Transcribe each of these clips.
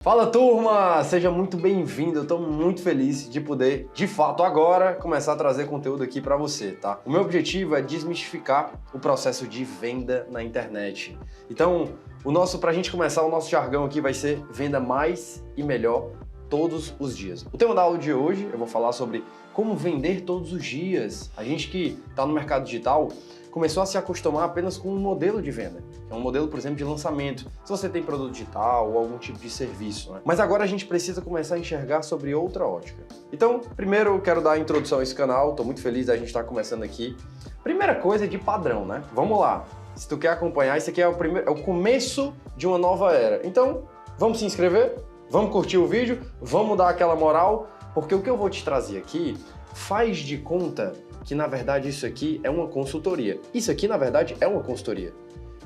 Fala turma, seja muito bem-vindo, eu estou muito feliz de poder, de fato agora, começar a trazer conteúdo aqui para você, tá? O meu objetivo é desmistificar o processo de venda na internet. Então, pra gente começar, o nosso jargão aqui vai ser venda mais e melhor todos os dias. O tema da aula de hoje, eu vou falar sobre como vender todos os dias. A gente que está no mercado digital começou a se acostumar apenas com um modelo de venda, que é um modelo, por exemplo, de lançamento, se você tem produto digital ou algum tipo de serviço, né? Mas agora a gente precisa começar a enxergar sobre outra ótica. Então, primeiro eu quero dar a introdução a esse canal, estou muito feliz da gente estar começando aqui. Primeira coisa é de padrão, né? Vamos lá, se tu quer acompanhar, isso aqui é o começo de uma nova era. Então, vamos se inscrever? Vamos curtir o vídeo? Vamos dar aquela moral? Porque o que eu vou te trazer aqui faz de conta que, na verdade, isso aqui é uma consultoria. Isso aqui, na verdade, é uma consultoria.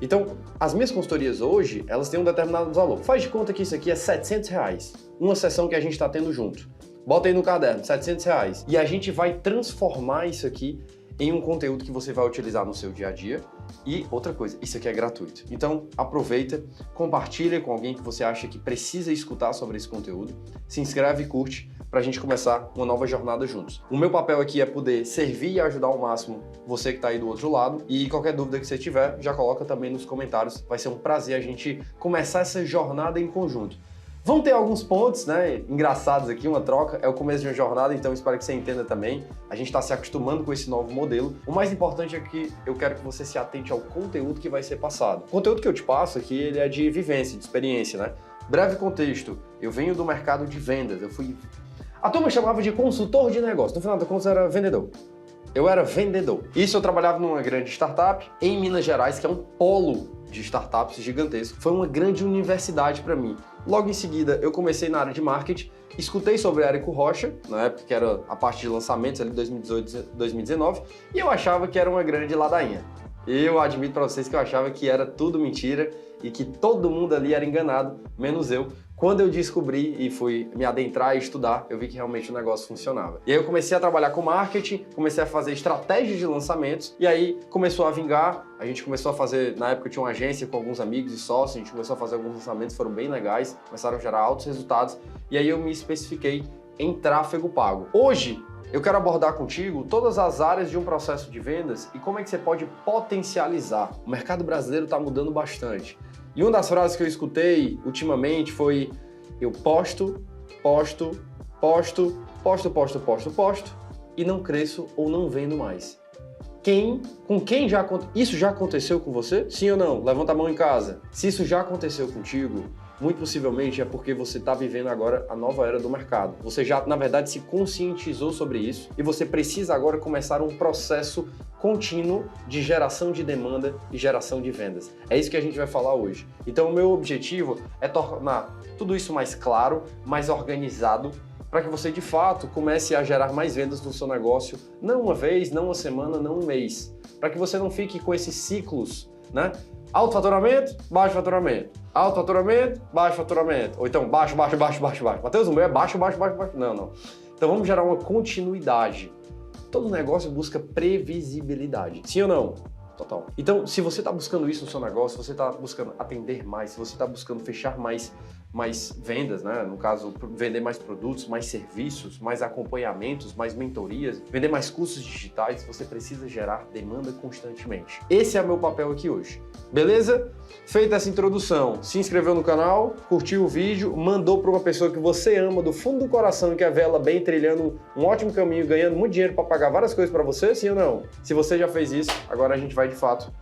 Então, as minhas consultorias hoje, elas têm um determinado valor. Faz de conta que isso aqui é R$700, uma sessão que a gente está tendo junto. Bota aí no caderno, R$700. E a gente vai transformar isso aqui em um conteúdo que você vai utilizar no seu dia a dia. E outra coisa, isso aqui é gratuito. Então, aproveita, compartilha com alguém que você acha que precisa escutar sobre esse conteúdo, se inscreve e curte para a gente começar uma nova jornada juntos. O meu papel aqui é poder servir e ajudar ao máximo você que está aí do outro lado. E qualquer dúvida que você tiver, já coloca também nos comentários. Vai ser um prazer a gente começar essa jornada em conjunto. Vão ter alguns pontos, né, engraçados aqui, uma troca, é o começo de uma jornada, então espero que você entenda também. A gente está se acostumando com esse novo modelo. O mais importante é que eu quero que você se atente ao conteúdo que vai ser passado. O conteúdo que eu te passo aqui, ele é de vivência, de experiência, né? Breve contexto, eu venho do mercado de vendas, A turma chamava de consultor de negócio, no final da conta eu era vendedor. Eu era vendedor. Isso eu trabalhava numa grande startup em Minas Gerais, que é um polo de startups gigantesco. Foi uma grande universidade para mim. Logo em seguida, eu comecei na área de marketing, escutei sobre Érico Rocha, na época que era a parte de lançamentos, ali 2018, 2019, e eu achava que era uma grande ladainha. Eu admito para vocês que eu achava que era tudo mentira e que todo mundo ali era enganado, menos eu. Quando eu descobri e fui me adentrar e estudar, eu vi que realmente o negócio funcionava. E aí eu comecei a trabalhar com marketing, comecei a fazer estratégias de lançamentos, e aí começou a vingar, a gente começou a fazer, na época eu tinha uma agência com alguns amigos e sócios, a gente começou a fazer alguns lançamentos, foram bem legais, começaram a gerar altos resultados, e aí eu me especifiquei em tráfego pago. Hoje, eu quero abordar contigo todas as áreas de um processo de vendas e como é que você pode potencializar. O mercado brasileiro está mudando bastante. E uma das frases que eu escutei ultimamente foi: eu posto e não cresço ou não vendo mais. Isso já aconteceu com você? Sim ou não? Levanta a mão em casa. Se isso já aconteceu contigo, muito possivelmente é porque você está vivendo agora a nova era do mercado. Você já, na verdade, se conscientizou sobre isso e você precisa agora começar um processo contínuo de geração de demanda e geração de vendas. É isso que a gente vai falar hoje. Então, o meu objetivo é tornar tudo isso mais claro, mais organizado, para que você, de fato, comece a gerar mais vendas no seu negócio, não uma vez, não uma semana, não um mês. Para que você não fique com esses ciclos, né? Alto faturamento, baixo faturamento. Alto faturamento, baixo faturamento. Ou então baixo. Mateus, o meu é baixo. Não. Então vamos gerar uma continuidade. Todo negócio busca previsibilidade. Sim ou não? Total. Então, se você está buscando isso no seu negócio, se você está buscando atender mais, se você está buscando fechar mais vendas, né? No caso, vender mais produtos, mais serviços, mais acompanhamentos, mais mentorias, vender mais cursos digitais, você precisa gerar demanda constantemente. Esse é o meu papel aqui hoje. Beleza? Feita essa introdução, se inscreveu no canal, curtiu o vídeo, mandou para uma pessoa que você ama do fundo do coração e quer ver ela bem trilhando um ótimo caminho, ganhando muito dinheiro para pagar várias coisas para você, sim ou não? Se você já fez isso, agora a gente vai de fato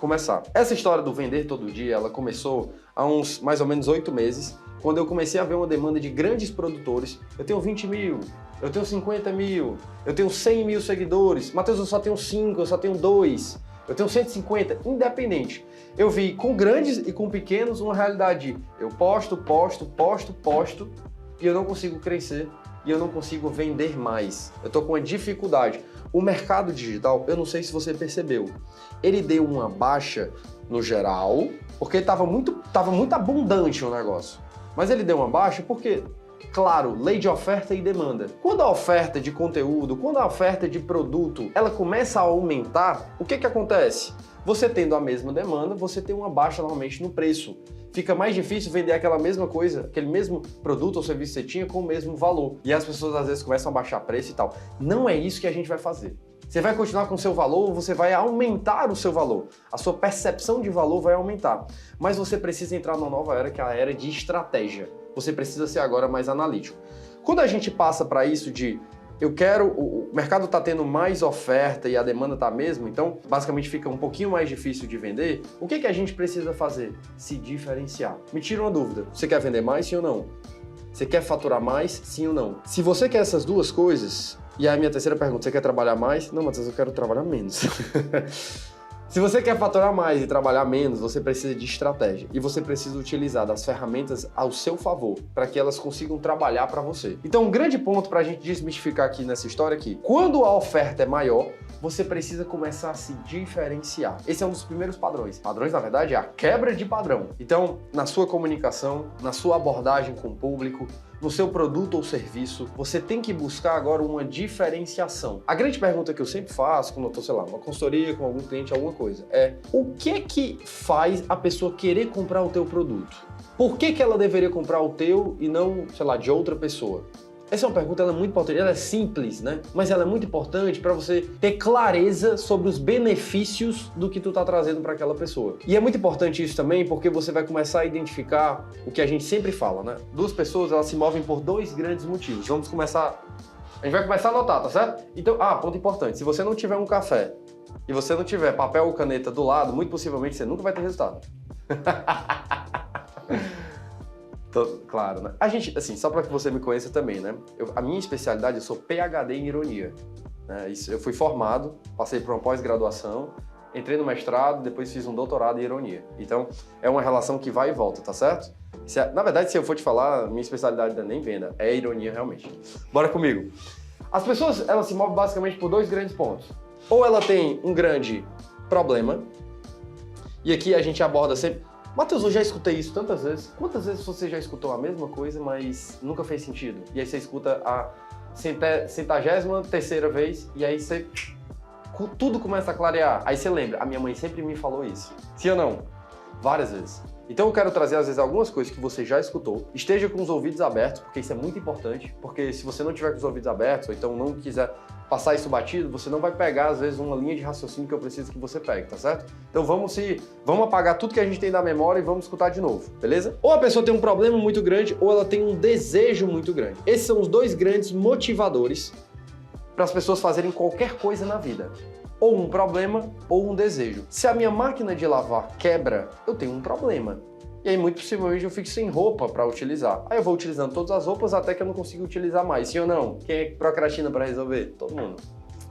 começar. Essa história do vender todo dia, ela começou há uns mais ou menos 8 meses, quando eu comecei a ver uma demanda de grandes produtores. Eu tenho 20 mil, eu tenho 50 mil, eu tenho 100 mil seguidores. Mateus, eu só tenho 5, eu só tenho 2, eu tenho 150, independente. Eu vi com grandes e com pequenos uma realidade. Eu posto e eu não consigo crescer e eu não consigo vender mais. Eu tô com uma dificuldade. O mercado digital, eu não sei se você percebeu, ele deu uma baixa no geral, porque estava muito abundante o negócio. Mas ele deu uma baixa porque, claro, lei de oferta e demanda. Quando a oferta de conteúdo, quando a oferta de produto, ela começa a aumentar, o que acontece? Você tendo a mesma demanda, você tem uma baixa normalmente no preço. Fica mais difícil vender aquela mesma coisa, aquele mesmo produto ou serviço que você tinha com o mesmo valor. E as pessoas às vezes começam a baixar preço e tal. Não é isso que a gente vai fazer. Você vai continuar com o seu valor ou você vai aumentar o seu valor. A sua percepção de valor vai aumentar. Mas você precisa entrar numa nova era, que é a era de estratégia. Você precisa ser agora mais analítico. Quando a gente passa para isso de o mercado está tendo mais oferta e a demanda está mesmo, então basicamente fica um pouquinho mais difícil de vender, o que a gente precisa fazer? Se diferenciar. Me tira uma dúvida, você quer vender mais, sim ou não? Você quer faturar mais, sim ou não? Se você quer essas duas coisas, e aí a minha terceira pergunta, você quer trabalhar mais? Não, Matheus, eu quero trabalhar menos. Se você quer faturar mais e trabalhar menos, você precisa de estratégia. E você precisa utilizar das ferramentas ao seu favor, para que elas consigam trabalhar para você. Então, um grande ponto para a gente desmistificar aqui nessa história aqui, quando a oferta é maior, você precisa começar a se diferenciar. Esse é um dos primeiros padrões. Padrões, na verdade, é a quebra de padrão. Então, na sua comunicação, na sua abordagem com o público, no seu produto ou serviço, você tem que buscar agora uma diferenciação. A grande pergunta que eu sempre faço quando eu estou, sei lá, numa consultoria com algum cliente, alguma coisa, é o que faz a pessoa querer comprar o teu produto? Por que ela deveria comprar o teu e não, sei lá, de outra pessoa? Essa é uma pergunta, ela é muito importante, ela é simples, né? Mas ela é muito importante para você ter clareza sobre os benefícios do que tu tá trazendo para aquela pessoa. E é muito importante isso também porque você vai começar a identificar o que a gente sempre fala, né? Duas pessoas, elas se movem por dois grandes motivos. A gente vai começar a anotar, tá certo? Então, ponto importante, se você não tiver um café e você não tiver papel ou caneta do lado, muito possivelmente você nunca vai ter resultado. Claro, né? A gente, assim, só para que você me conheça também, né? A minha especialidade, eu sou PhD em ironia. Né? Eu fui formado, passei por uma pós-graduação, entrei no mestrado, depois fiz um doutorado em ironia. Então, é uma relação que vai e volta, tá certo? Na verdade, se eu for te falar, minha especialidade não é nem venda, é ironia realmente. Bora comigo. As pessoas, elas se movem basicamente por dois grandes pontos. Ou ela tem um grande problema, e aqui a gente aborda sempre... Matheus, eu já escutei isso tantas vezes. Quantas vezes você já escutou a mesma coisa, mas nunca fez sentido? E aí você escuta a 100ª vez e aí tudo começa a clarear. Aí você lembra, a minha mãe sempre me falou isso. Sim ou não? Várias vezes. Então eu quero trazer às vezes algumas coisas que você já escutou. Esteja com os ouvidos abertos, porque isso é muito importante. Porque se você não tiver com os ouvidos abertos, ou então não quiser passar isso batido, você não vai pegar às vezes uma linha de raciocínio que eu preciso que você pegue, tá certo? Então vamos apagar tudo que a gente tem da memória e vamos escutar de novo, beleza? Ou a pessoa tem um problema muito grande, ou ela tem um desejo muito grande. Esses são os dois grandes motivadores para as pessoas fazerem qualquer coisa na vida. Ou um problema, ou um desejo. Se a minha máquina de lavar quebra, eu tenho um problema. E aí, muito possivelmente, eu fico sem roupa para utilizar. Aí eu vou utilizando todas as roupas até que eu não consigo utilizar mais. Sim ou não? Quem é que procrastina para resolver? Todo mundo.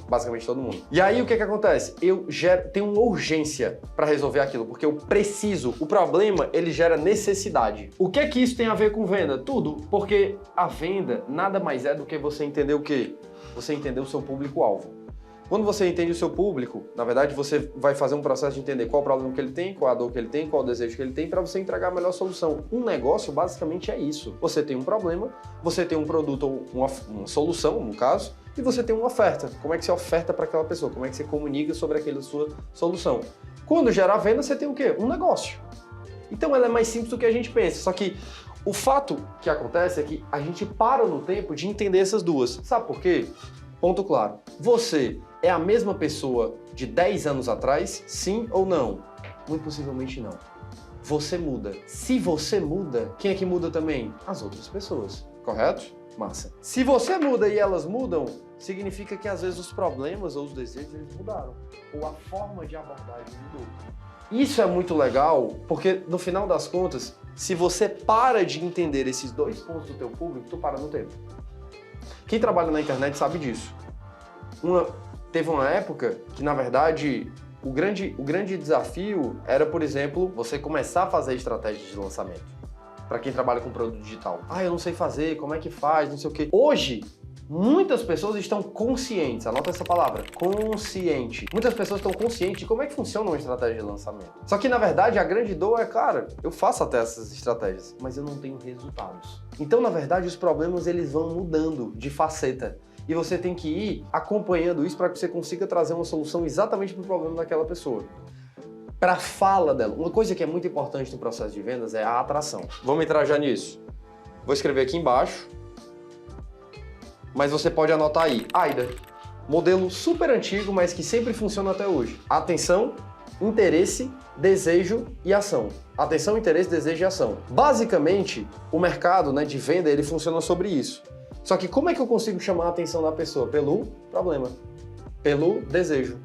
Basicamente todo mundo. E aí, o que acontece? Eu tenho uma urgência para resolver aquilo, porque eu preciso. O problema, ele gera necessidade. O que é que isso tem a ver com venda? Tudo. Porque a venda nada mais é do que você entender o quê? Você entender o seu público-alvo. Quando você entende o seu público, na verdade, você vai fazer um processo de entender qual o problema que ele tem, qual a dor que ele tem, qual o desejo que ele tem, para você entregar a melhor solução. Um negócio, basicamente, é isso. Você tem um problema, você tem um produto ou uma solução, no caso, e você tem uma oferta. Como é que você oferta para aquela pessoa? Como é que você comunica sobre aquela sua solução? Quando gera a venda, você tem o quê? Um negócio. Então, ela é mais simples do que a gente pensa. Só que o fato que acontece é que a gente para no tempo de entender essas duas. Sabe por quê? Ponto claro. Você é a mesma pessoa de 10 anos atrás? Sim ou não? Muito possivelmente não. Você muda. Se você muda, quem é que muda também? As outras pessoas. Correto? Massa. Se você muda e elas mudam, significa que às vezes os problemas ou os desejos eles mudaram. Ou a forma de abordagem mudou. Isso é muito legal, porque no final das contas, se você para de entender esses dois pontos do teu público, tu para no tempo. Quem trabalha na internet sabe disso. Teve uma época que, na verdade, o grande desafio era, por exemplo, você começar a fazer estratégias de lançamento. Para quem trabalha com produto digital. Eu não sei fazer, como é que faz, não sei o quê. Hoje, muitas pessoas estão conscientes, anota essa palavra, consciente. Muitas pessoas estão conscientes de como é que funciona uma estratégia de lançamento. Só que, na verdade, a grande dor é, cara, eu faço até essas estratégias, mas eu não tenho resultados. Então, na verdade, os problemas eles vão mudando de faceta. E você tem que ir acompanhando isso para que você consiga trazer uma solução exatamente para o problema daquela pessoa. para a fala dela. Uma coisa que é muito importante no processo de vendas é a atração. Vamos entrar já nisso. Vou escrever aqui embaixo, mas você pode anotar aí. AIDA, modelo super antigo, mas que sempre funciona até hoje. Atenção, interesse, desejo e ação. Atenção, interesse, desejo e ação. Basicamente, o mercado, né, de venda, ele funciona sobre isso. Só que como é que eu consigo chamar a atenção da pessoa? Pelo problema, pelo desejo.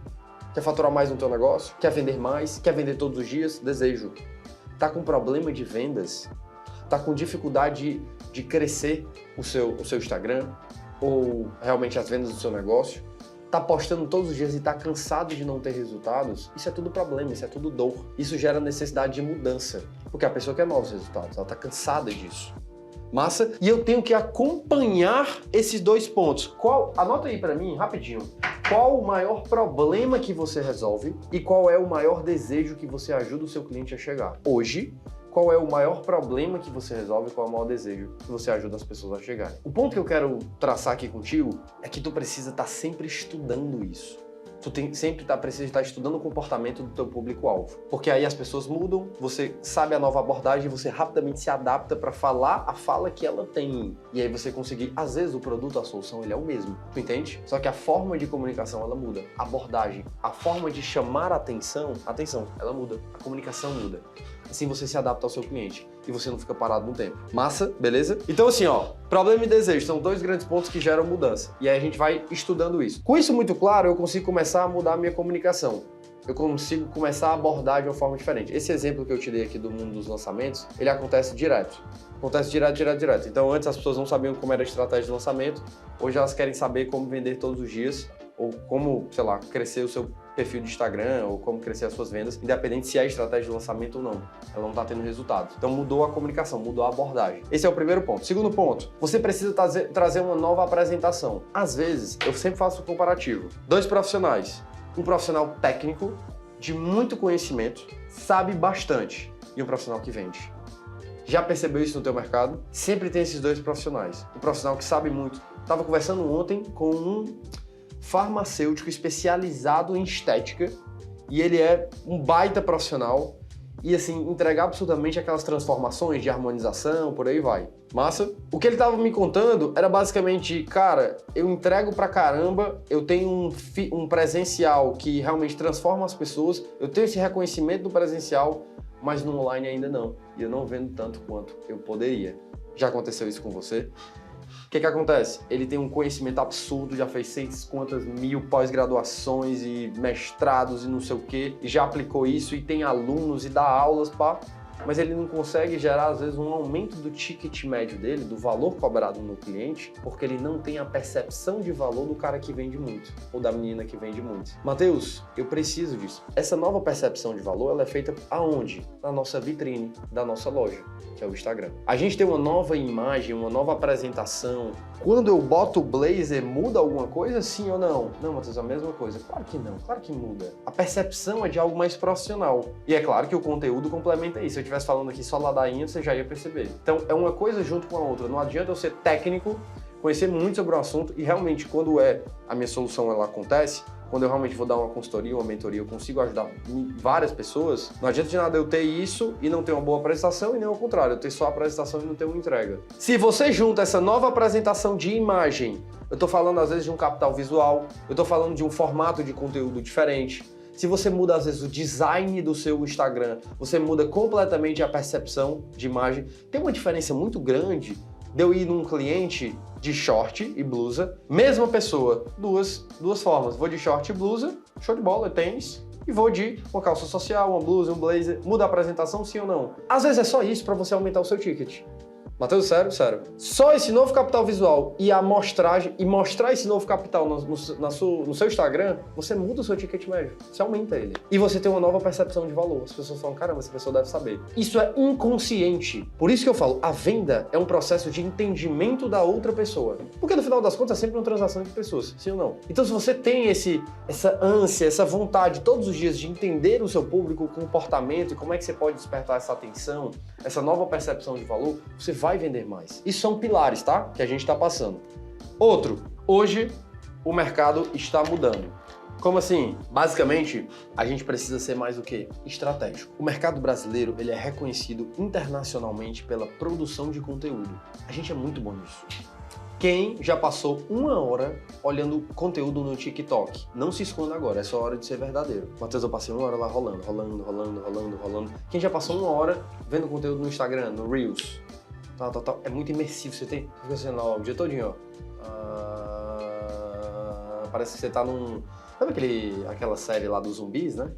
Quer faturar mais no teu negócio? Quer vender mais? Quer vender todos os dias? Desejo. Tá com problema de vendas? Tá com dificuldade de crescer o seu Instagram? Ou realmente as vendas do seu negócio? Tá postando todos os dias e tá cansado de não ter resultados? Isso é tudo problema, isso é tudo dor. Isso gera necessidade de mudança, porque a pessoa quer novos resultados, ela tá cansada disso. Massa? E eu tenho que acompanhar esses dois pontos. Anota aí pra mim, rapidinho. Qual o maior problema que você resolve e qual é o maior desejo que você ajuda o seu cliente a chegar? Hoje, qual é o maior problema que você resolve e qual é o maior desejo que você ajuda as pessoas a chegarem? O ponto que eu quero traçar aqui contigo é que tu precisa estar sempre estudando isso. Precisa estar estudando o comportamento do teu público-alvo. Porque aí as pessoas mudam, você sabe a nova abordagem, você rapidamente se adapta para falar a fala que ela tem. E aí você conseguir, às vezes o produto, a solução, ele é o mesmo. Tu entende? Só que a forma de comunicação, ela muda. A abordagem, a forma de chamar a atenção, ela muda. A comunicação muda. Assim você se adapta ao seu cliente e você não fica parado no tempo. Massa? Beleza? Então assim, ó, problema e desejo são dois grandes pontos que geram mudança. E aí a gente vai estudando isso. Com isso muito claro, eu consigo começar a mudar a minha comunicação. Eu consigo começar a abordar de uma forma diferente. Esse exemplo que eu te dei aqui do mundo dos lançamentos, ele acontece direto. Acontece direto. Então antes as pessoas não sabiam como era a estratégia de lançamento, hoje elas querem saber como vender todos os dias, ou como, sei lá, crescer o seu perfil de Instagram, ou como crescer as suas vendas, independente se é estratégia de lançamento ou não. Ela não está tendo resultado. Então mudou a comunicação, mudou a abordagem. Esse é o primeiro ponto. Segundo ponto, você precisa trazer uma nova apresentação. Às vezes, eu sempre faço um comparativo. Dois profissionais. Um profissional técnico, de muito conhecimento, sabe bastante, e um profissional que vende. Já percebeu isso no teu mercado? Sempre tem esses dois profissionais. Um profissional que sabe muito. Estava conversando ontem com um farmacêutico especializado em estética e ele é um baita profissional e assim, entregar absolutamente aquelas transformações de harmonização, por aí vai. Massa? O que ele tava me contando era basicamente, cara, eu entrego pra caramba, eu tenho um presencial que realmente transforma as pessoas, eu tenho esse reconhecimento do presencial, mas no online ainda não. E eu não vendo tanto quanto eu poderia. Já aconteceu isso com você? O que acontece? Ele tem um conhecimento absurdo, já fez 600 mil pós-graduações e mestrados e não sei o quê, e já aplicou isso e tem alunos e dá aulas, pá, mas ele não consegue gerar, às vezes, um aumento do ticket médio dele, do valor cobrado no cliente, porque ele não tem a percepção de valor do cara que vende muito, ou da menina que vende muito. Mateus, eu preciso disso. Essa nova percepção de valor, ela é feita aonde? Na nossa vitrine da nossa loja, que é o Instagram. A gente tem uma nova imagem, uma nova apresentação. Quando eu boto o blazer, muda alguma coisa, sim ou não? Não, Matheus, é a mesma coisa. Claro que não, claro que muda. A percepção é de algo mais profissional. E é claro que o conteúdo complementa isso. Se eu estivesse falando aqui só ladainha, você já ia perceber. Então, é uma coisa junto com a outra. Não adianta eu ser técnico, conhecer muito sobre o assunto e realmente, quando a minha solução ela acontece, quando eu realmente vou dar uma consultoria, uma mentoria, eu consigo ajudar várias pessoas, não adianta de nada eu ter isso e não ter uma boa apresentação e nem ao contrário, eu ter só a apresentação e não ter uma entrega. Se você junta essa nova apresentação de imagem, eu tô falando às vezes de um capital visual, eu tô falando de um formato de conteúdo diferente, se você muda às vezes o design do seu Instagram, você muda completamente a percepção de imagem, tem uma diferença muito grande de eu ir num cliente de short e blusa, mesma pessoa, duas formas. Vou de short e blusa, show de bola, tênis, e vou de uma calça social, uma blusa, um blazer. Muda a apresentação, sim ou não? Às vezes é só isso para você aumentar o seu ticket. Matheus, sério. Só esse novo capital visual e a amostragem, e mostrar esse novo capital no seu Instagram, você muda o seu ticket médio, você aumenta ele. E você tem uma nova percepção de valor. As pessoas falam, caramba, essa pessoa deve saber. Isso é inconsciente. Por isso que eu falo, a venda é um processo de entendimento da outra pessoa. Porque no final das contas é sempre uma transação entre pessoas, sim ou não? Então se você tem essa ânsia, essa vontade todos os dias de entender o seu público, o comportamento e como é que você pode despertar essa atenção, essa nova percepção de valor, você vai vender mais. Isso são pilares, tá? Que a gente está passando. Outro, hoje o mercado está mudando. Como assim? Basicamente, a gente precisa ser mais o quê? Estratégico. O mercado brasileiro, ele é reconhecido internacionalmente pela produção de conteúdo. A gente é muito bom nisso. Quem já passou 1 hora olhando conteúdo no TikTok? Não se esconda agora, é só hora de ser verdadeiro. Matheus, eu passei 1 hora lá rolando. Quem já passou 1 hora vendo conteúdo no Instagram, no Reels? Tal. É muito imersivo, você fica assim lá o dia todinho, ó. Parece que você tá num... Sabe aquela série lá dos zumbis, né?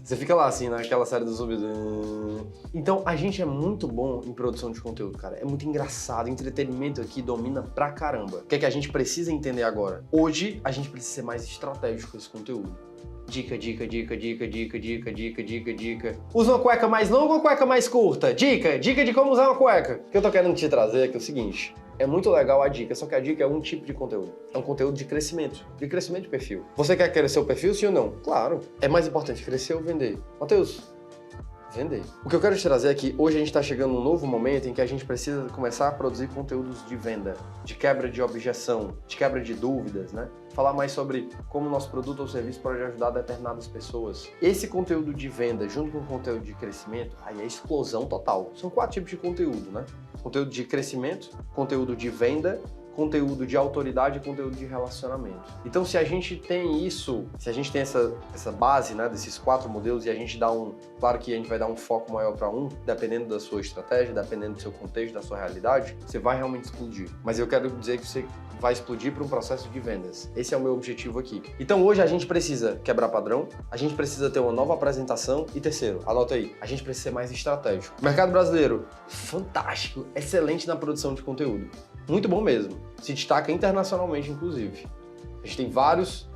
Você fica lá assim, naquela série dos zumbis. Então, a gente é muito bom em produção de conteúdo, cara. É muito engraçado. O entretenimento aqui domina pra caramba. O que é que a gente precisa entender agora? Hoje, a gente precisa ser mais estratégico com esse conteúdo. Dica. Usa uma cueca mais longa ou cueca mais curta? Dica de como usar uma cueca. O que eu tô querendo te trazer aqui é o seguinte. É muito legal a dica, só que a dica é um tipo de conteúdo. É um conteúdo de crescimento de perfil. Você quer crescer o perfil, sim ou não? Claro. É mais importante crescer ou vender? Matheus, vender. O que eu quero te trazer é que hoje a gente está chegando num novo momento em que a gente precisa começar a produzir conteúdos de venda, de quebra de objeção, de quebra de dúvidas, né? Falar mais sobre como o nosso produto ou serviço pode ajudar determinadas pessoas. Esse conteúdo de venda junto com o conteúdo de crescimento, aí é explosão total. São 4 tipos de conteúdo, né? Conteúdo de crescimento, conteúdo de venda, conteúdo de autoridade e conteúdo de relacionamento. Então, se a gente tem isso, se a gente tem essa base, né, desses 4 modelos e a gente dá claro que a gente vai dar um foco maior para dependendo da sua estratégia, dependendo do seu contexto, da sua realidade, você vai realmente explodir. Mas eu quero dizer que você vai explodir para um processo de vendas. Esse é o meu objetivo aqui. Então, hoje a gente precisa quebrar padrão, a gente precisa ter uma nova apresentação e terceiro, anota aí, a gente precisa ser mais estratégico. O mercado brasileiro, fantástico, excelente na produção de conteúdo. Muito bom mesmo. Se destaca internacionalmente, inclusive. A gente tem vários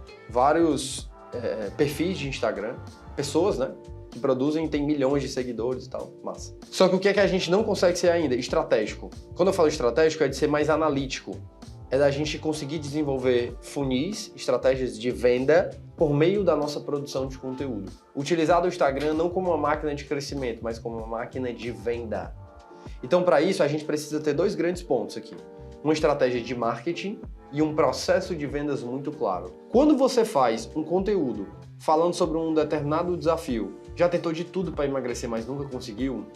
perfis de Instagram, pessoas, né, que produzem e tem milhões de seguidores e tal. Massa. Só que o que é que a gente não consegue ser ainda? Estratégico. Quando eu falo estratégico, é de ser mais analítico. É da gente conseguir desenvolver funis, estratégias de venda por meio da nossa produção de conteúdo. Utilizar o Instagram não como uma máquina de crescimento, mas como uma máquina de venda. Então, para isso, a gente precisa ter 2 grandes pontos aqui. Uma estratégia de marketing e um processo de vendas muito claro. Quando você faz um conteúdo falando sobre um determinado desafio, já tentou de tudo para emagrecer, mas nunca conseguiu,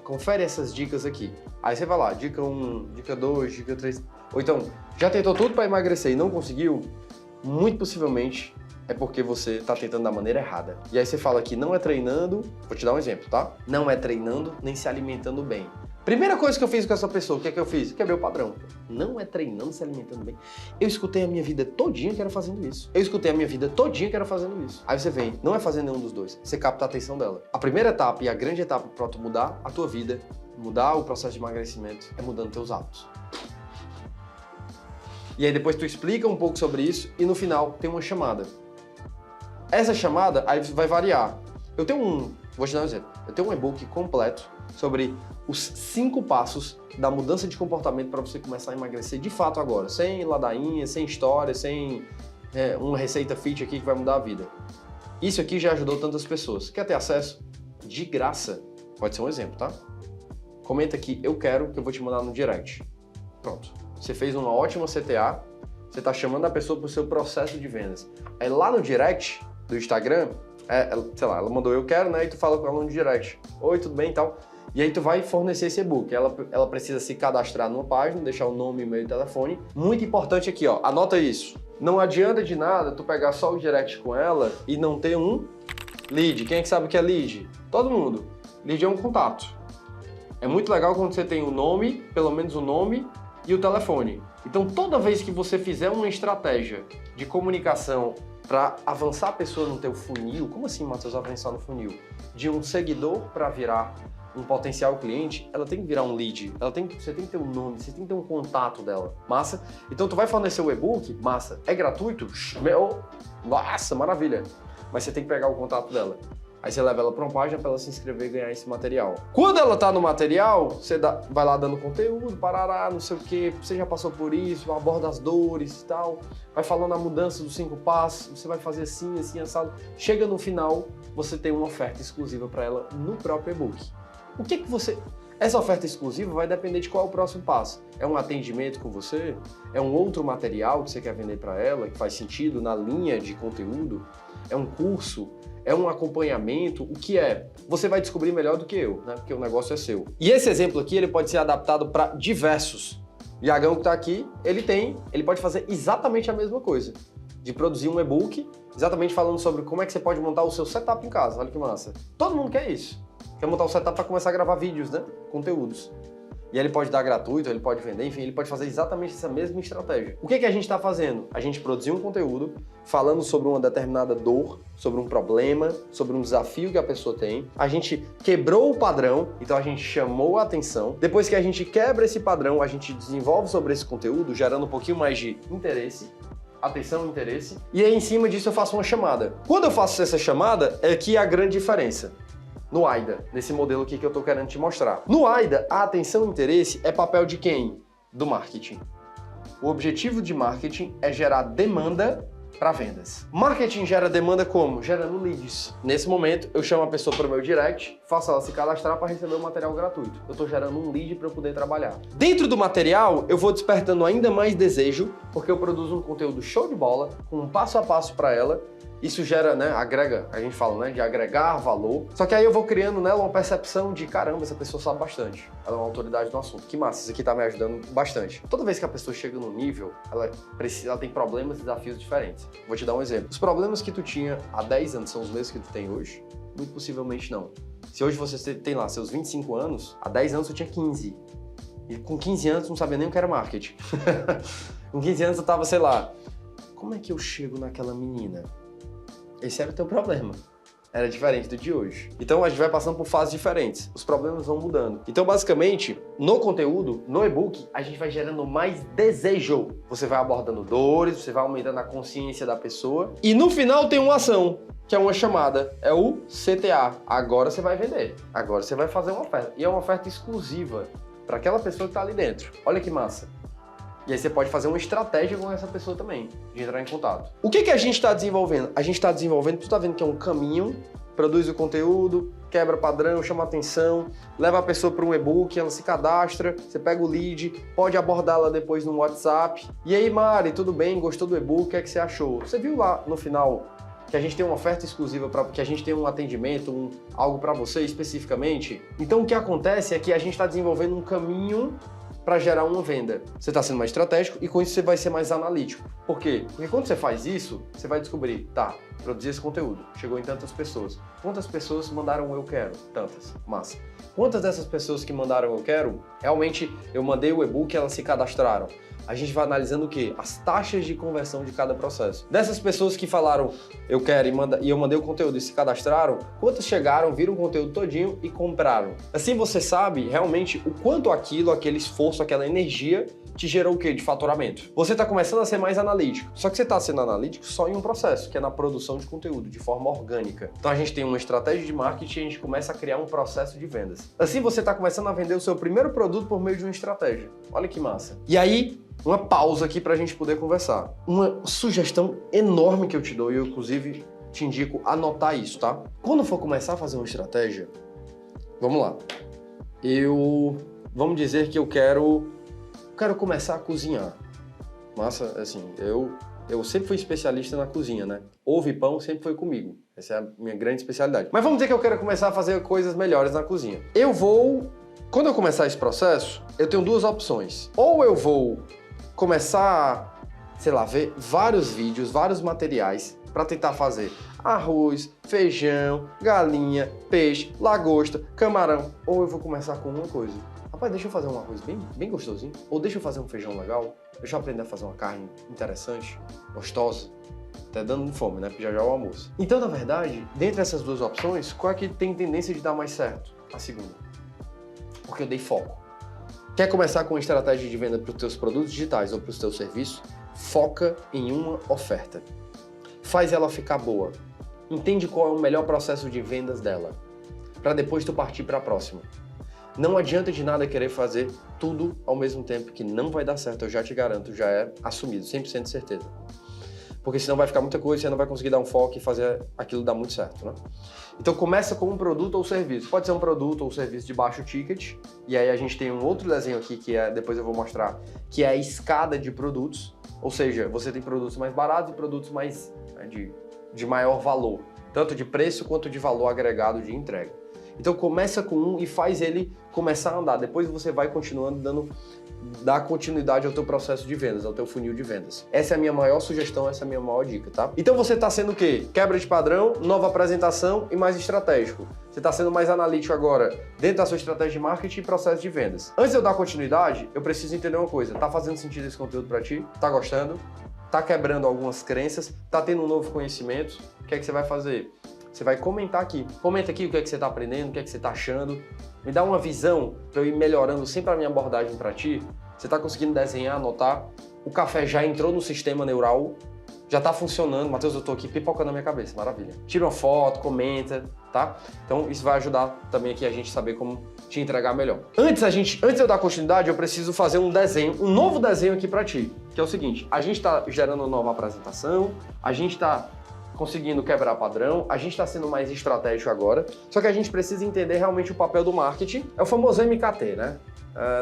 confere essas dicas aqui. Aí você vai lá, dica 1, dica 2, dica 3... Ou então, já tentou tudo para emagrecer e não conseguiu? Muito possivelmente é porque você está tentando da maneira errada. E aí você fala que não é treinando, vou te dar um exemplo, tá? Não é treinando nem se alimentando bem. Primeira coisa que eu fiz com essa pessoa, o que é que eu fiz? Quebrei o padrão. Não é treinando, se alimentando bem. Eu escutei a minha vida todinha que era fazendo isso. Aí você vem, não é fazendo nenhum dos dois. Você capta a atenção dela. A primeira etapa e a grande etapa para tu mudar a tua vida, mudar o processo de emagrecimento, é mudando teus hábitos. E aí depois tu explica um pouco sobre isso e no final tem uma chamada. Essa chamada aí vai variar. Vou te dar um exemplo. Eu tenho um e-book completo sobre os 5 passos da mudança de comportamento para você começar a emagrecer de fato agora. Sem ladainha, sem história, sem uma receita fit aqui que vai mudar a vida. Isso aqui já ajudou tantas pessoas. Quer ter acesso? De graça. Pode ser um exemplo, tá? Comenta aqui, eu quero, que eu vou te mandar no direct. Pronto. Você fez uma ótima CTA, você está chamando a pessoa para o seu processo de vendas. Aí lá no direct do Instagram, sei lá, ela mandou eu quero, né? E tu fala com ela no direct. Oi, tudo bem e tal. E aí tu vai fornecer esse e-book. Ela precisa se cadastrar numa página, deixar o nome, e-mail e telefone. Muito importante aqui, ó. Anota isso. Não adianta de nada tu pegar só o direct com ela e não ter um lead. Quem é que sabe o que é lead? Todo mundo. Lead é um contato. É muito legal quando você tem o nome, pelo menos o nome e o telefone. Então toda vez que você fizer uma estratégia de comunicação para avançar a pessoa no teu funil, como assim, Matheus, avançar no funil? De um seguidor para virar um potencial cliente, ela tem que virar um lead, você tem que ter um nome, você tem que ter um contato dela. Massa? Então tu vai fornecer o e-book, massa. É gratuito? Nossa, maravilha. Mas você tem que pegar o contato dela. Aí você leva ela para uma página para ela se inscrever e ganhar esse material. Quando ela tá no material, você vai lá dando conteúdo, parará, não sei o que, você já passou por isso, aborda as dores e tal, vai falando a mudança dos 5 passos, você vai fazer assim, assim, assado. Chega no final, você tem uma oferta exclusiva para ela no próprio e-book. O que você... Essa oferta exclusiva vai depender de qual é o próximo passo. É um atendimento com você? É um outro material que você quer vender para ela, que faz sentido na linha de conteúdo? É um curso? É um acompanhamento? O que é? Você vai descobrir melhor do que eu, né? Porque o negócio é seu. E esse exemplo aqui, ele pode ser adaptado para diversos. O Iagão que está aqui, ele pode fazer exatamente a mesma coisa. De produzir um e-book, exatamente falando sobre como é que você pode montar o seu setup em casa. Olha que massa. Todo mundo quer isso. Quer montar o setup para começar a gravar vídeos, né? Conteúdos. E ele pode dar gratuito, ele pode vender, enfim, ele pode fazer exatamente essa mesma estratégia. O que a gente está fazendo? A gente produziu um conteúdo falando sobre uma determinada dor, sobre um problema, sobre um desafio que a pessoa tem. A gente quebrou o padrão, então a gente chamou a atenção. Depois que a gente quebra esse padrão, a gente desenvolve sobre esse conteúdo, gerando um pouquinho mais de interesse. Atenção, interesse. E aí, em cima disso, eu faço uma chamada. Quando eu faço essa chamada, é que a grande diferença. No AIDA, nesse modelo aqui que eu estou querendo te mostrar. No AIDA, a atenção e interesse é papel de quem? Do marketing. O objetivo de marketing é gerar demanda para vendas. Marketing gera demanda como? Gerando leads. Nesse momento, eu chamo a pessoa para o meu direct, faço ela se cadastrar para receber o material gratuito. Eu estou gerando um lead para eu poder trabalhar. Dentro do material, eu vou despertando ainda mais desejo, porque eu produzo um conteúdo show de bola, com um passo a passo para ela. Isso gera, né, agrega, a gente fala, né, de agregar valor. Só que aí eu vou criando nela uma percepção de, caramba, essa pessoa sabe bastante. Ela é uma autoridade no assunto. Que massa, isso aqui tá me ajudando bastante. Toda vez que a pessoa chega no nível, ela tem problemas e desafios diferentes. Vou te dar um exemplo. Os problemas que tu tinha há 10 anos são os mesmos que tu tem hoje? Muito possivelmente não. Se hoje você tem lá seus 25 anos, há 10 anos você tinha 15. E com 15 anos não sabia nem o que era marketing. Com 15 anos eu tava, sei lá, como é que eu chego naquela menina? Esse era o teu problema. Era diferente do de hoje. Então a gente vai passando por fases diferentes. Os problemas vão mudando. Então basicamente, no conteúdo, no e-book, a gente vai gerando mais desejo. Você vai abordando dores, você vai aumentando a consciência da pessoa. E no final tem uma ação, que é uma chamada. É o CTA. Agora você vai vender. Agora você vai fazer uma oferta. E é uma oferta exclusiva para aquela pessoa que está ali dentro. Olha que massa. E aí você pode fazer uma estratégia com essa pessoa também, de entrar em contato. O que a gente está desenvolvendo? A gente está desenvolvendo, tu está vendo que é um caminho, produz o conteúdo, quebra padrão, chama atenção, leva a pessoa para um e-book, ela se cadastra, você pega o lead, pode abordá-la depois no WhatsApp. E aí, Mari, tudo bem? Gostou do e-book? O que é que você achou? Você viu lá no final que a gente tem uma oferta exclusiva, que a gente tem um atendimento, algo para você especificamente? Então o que acontece é que a gente está desenvolvendo um caminho para gerar uma venda. Você está sendo mais estratégico e com isso você vai ser mais analítico. Por quê? Porque quando você faz isso, você vai descobrir, tá, produzir esse conteúdo, chegou em tantas pessoas. Quantas pessoas mandaram eu quero? Tantas. Massa. Quantas dessas pessoas que mandaram eu quero, realmente eu mandei o e-book e elas se cadastraram? A gente vai analisando o quê? As taxas de conversão de cada processo. Dessas pessoas que falaram eu quero e eu mandei o conteúdo e se cadastraram, quantas chegaram, viram o conteúdo todinho e compraram? Assim você sabe realmente o quanto aquele esforço, aquela energia te gerou o quê? De faturamento. Você está começando a ser mais analítico. Só que você está sendo analítico só em um processo, que é na produção de conteúdo, de forma orgânica. Então a gente tem uma estratégia de marketing e a gente começa a criar um processo de vendas. Assim você está começando a vender o seu primeiro produto por meio de uma estratégia. Olha que massa. E aí, uma pausa aqui para a gente poder conversar. Uma sugestão enorme que eu te dou, e eu inclusive te indico anotar isso, tá? Quando for começar a fazer uma estratégia, vamos lá. Vamos dizer que eu quero começar a cozinhar. Massa, assim, eu sempre fui especialista na cozinha, né? Ovo e pão sempre foi comigo. Essa é a minha grande especialidade. Mas vamos dizer que eu quero começar a fazer coisas melhores na cozinha. Quando eu começar esse processo, eu tenho duas opções. Ou eu vou começar, sei lá, ver vários vídeos, vários materiais para tentar fazer arroz, feijão, galinha, peixe, lagosta, camarão. Ou eu vou começar com uma coisa. Rapaz, deixa eu fazer um arroz bem gostosinho. Ou deixa eu fazer um feijão legal. Deixa eu aprender a fazer uma carne interessante, gostosa. Até dando fome, né? Porque já é o almoço. Então, na verdade, dentre essas duas opções, qual é que tem tendência de dar mais certo? A segunda. Porque eu dei foco. Quer começar com uma estratégia de venda para os teus produtos digitais ou para os teus serviços? Foca em uma oferta. Faz ela ficar boa. Entende qual é o melhor processo de vendas dela. Para depois tu partir para a próxima. Não adianta de nada querer fazer tudo ao mesmo tempo, que não vai dar certo, eu já te garanto, já é assumido, 100% de certeza. porque senão vai ficar muita coisa, você não vai conseguir dar um foco e fazer aquilo dar muito certo, né? Então começa com um produto ou serviço. Pode ser um produto ou serviço de baixo ticket, e aí a gente tem um outro desenho aqui, que depois eu vou mostrar, que é a escada de produtos, ou seja, você tem produtos mais baratos e produtos mais de maior valor, tanto de preço quanto de valor agregado de entrega. Então começa com um e faz ele começar a andar, depois você vai continuando dar continuidade ao teu processo de vendas, ao teu funil de vendas. Essa é a minha maior sugestão, essa é a minha maior dica, tá? Então você está sendo o quê? Quebra de padrão, nova apresentação e mais estratégico. Você está sendo mais analítico agora dentro da sua estratégia de marketing e processo de vendas. Antes de eu dar continuidade, eu preciso entender uma coisa. Tá fazendo sentido esse conteúdo para ti? Tá gostando? Tá quebrando algumas crenças? Tá tendo um novo conhecimento? O que é que você vai fazer? Você vai comentar aqui. Comenta aqui o que é que você está aprendendo, o que é que você está achando. Me dá uma visão para eu ir melhorando sempre a minha abordagem para ti. Você está conseguindo desenhar, anotar? O café já entrou no sistema neural, já está funcionando. Matheus, eu estou aqui pipocando na minha cabeça, maravilha. Tira uma foto, comenta, tá? Então isso vai ajudar também aqui a gente saber como te entregar melhor. Antes de eu dar continuidade, eu preciso fazer um desenho, um novo desenho aqui para ti, que é o seguinte: a gente está gerando uma nova apresentação, a gente está conseguindo quebrar padrão, a gente está sendo mais estratégico agora, só que a gente precisa entender realmente o papel do marketing. É o famoso MKT, né?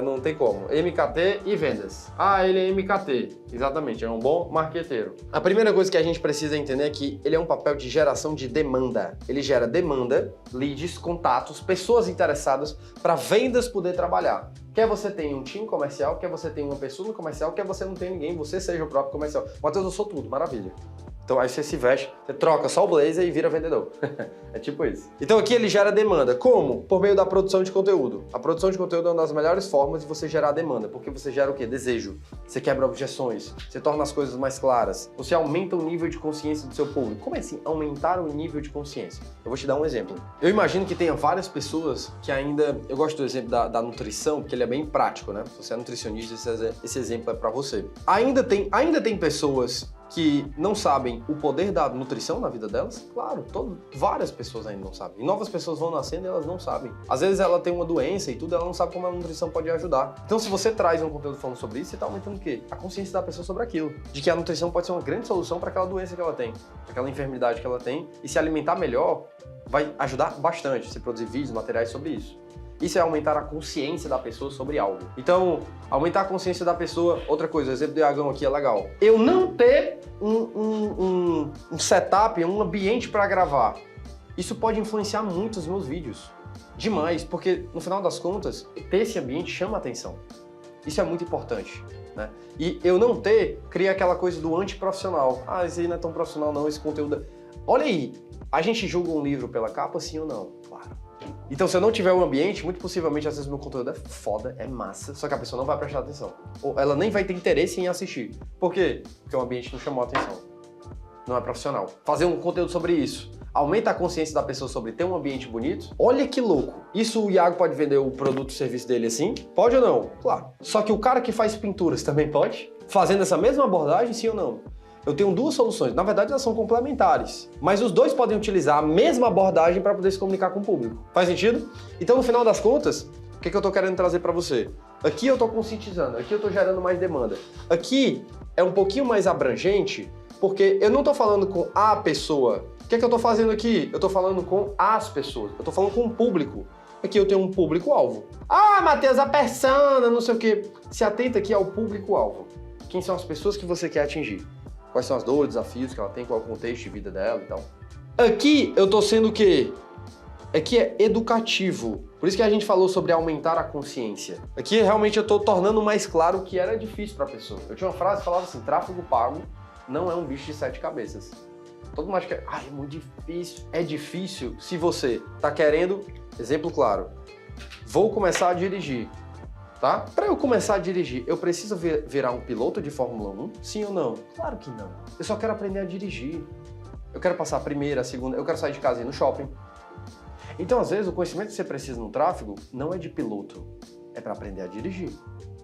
Não tem como. MKT e vendas. Ah, ele é MKT. Exatamente, é um bom marqueteiro. A primeira coisa que a gente precisa entender é que ele é um papel de geração de demanda. Ele gera demanda, leads, contatos, pessoas interessadas para vendas poder trabalhar. Quer você tenha um time comercial, quer você tenha uma pessoa no comercial, quer você não tenha ninguém, você seja o próprio comercial. Matheus, eu sou tudo, maravilha. Então aí você se veste, você troca só o blazer e vira vendedor. É tipo isso. Então aqui ele gera demanda. Como? Por meio da produção de conteúdo. A produção de conteúdo é uma das melhores formas de você gerar demanda, porque você gera o quê? Desejo. Você quebra objeções, você torna as coisas mais claras, você aumenta o nível de consciência do seu público. Como é assim? Aumentar o nível de consciência. Eu vou te dar um exemplo. Eu imagino que tenha várias pessoas que ainda... Eu gosto do exemplo da nutrição, porque ele é bem prático, né? Se você é nutricionista, esse exemplo é para você. Ainda tem pessoas que não sabem o poder da nutrição na vida delas? Claro, várias pessoas ainda não sabem. E novas pessoas vão nascendo e elas não sabem. Às vezes ela tem uma doença e tudo, ela não sabe como a nutrição pode ajudar. Então se você traz um conteúdo falando sobre isso, você está aumentando o quê? A consciência da pessoa sobre aquilo. De que a nutrição pode ser uma grande solução para aquela doença que ela tem, para aquela enfermidade que ela tem. E se alimentar melhor vai ajudar bastante. Você produzir vídeos, materiais sobre isso. Isso é aumentar a consciência da pessoa sobre algo. Então, aumentar a consciência da pessoa, outra coisa, o exemplo do Iagão aqui é legal. Eu não ter um setup, um ambiente para gravar, isso pode influenciar muito os meus vídeos. Demais, porque no final das contas, ter esse ambiente chama atenção. Isso é muito importante, né? E eu não ter, cria aquela coisa do antiprofissional. Ah, esse aí não é tão profissional não, esse conteúdo... Olha aí, a gente julga um livro pela capa, sim ou não? Claro. Então, se eu não tiver um ambiente, muito possivelmente, às vezes, meu conteúdo é foda, é massa, só que a pessoa não vai prestar atenção. Ou ela nem vai ter interesse em assistir. Por quê? Porque o ambiente não chamou a atenção. Não é profissional. Fazer um conteúdo sobre isso aumenta a consciência da pessoa sobre ter um ambiente bonito. Olha que louco. Isso o Iago pode vender o produto, o serviço dele assim? Pode ou não? Claro. Só que o cara que faz pinturas também pode? Fazendo essa mesma abordagem, sim ou não? Eu tenho duas soluções, na verdade elas são complementares, mas os dois podem utilizar a mesma abordagem para poder se comunicar com o público. Faz sentido? Então, no final das contas, o que eu estou querendo trazer para você? Aqui eu estou conscientizando, aqui eu estou gerando mais demanda. Aqui é um pouquinho mais abrangente, porque eu não estou falando com a pessoa. O que eu estou fazendo aqui? Eu estou falando com as pessoas, eu estou falando com o público. Aqui eu tenho um público-alvo. Ah, Matheus, a persona, não sei o quê. Se atenta aqui ao público-alvo. Quem são as pessoas que você quer atingir? Quais são as dores, desafios que ela tem, qual é o contexto de vida dela e tal. Aqui eu tô sendo o quê? Aqui é educativo. Por isso que a gente falou sobre aumentar a consciência. Aqui realmente eu tô tornando mais claro o que era difícil pra pessoa. Eu tinha uma frase que falava assim: tráfego pago não é um bicho de 7 cabeças. Todo mundo acha que é muito difícil. É difícil se você tá querendo, exemplo claro, vou começar a dirigir. Tá? Para eu começar a dirigir, eu preciso virar um piloto de Fórmula 1? Sim ou não? Claro que não. Eu só quero aprender a dirigir. Eu quero passar a primeira, a segunda, eu quero sair de casa e ir no shopping. Então, às vezes, o conhecimento que você precisa no tráfego não é de piloto, é para aprender a dirigir.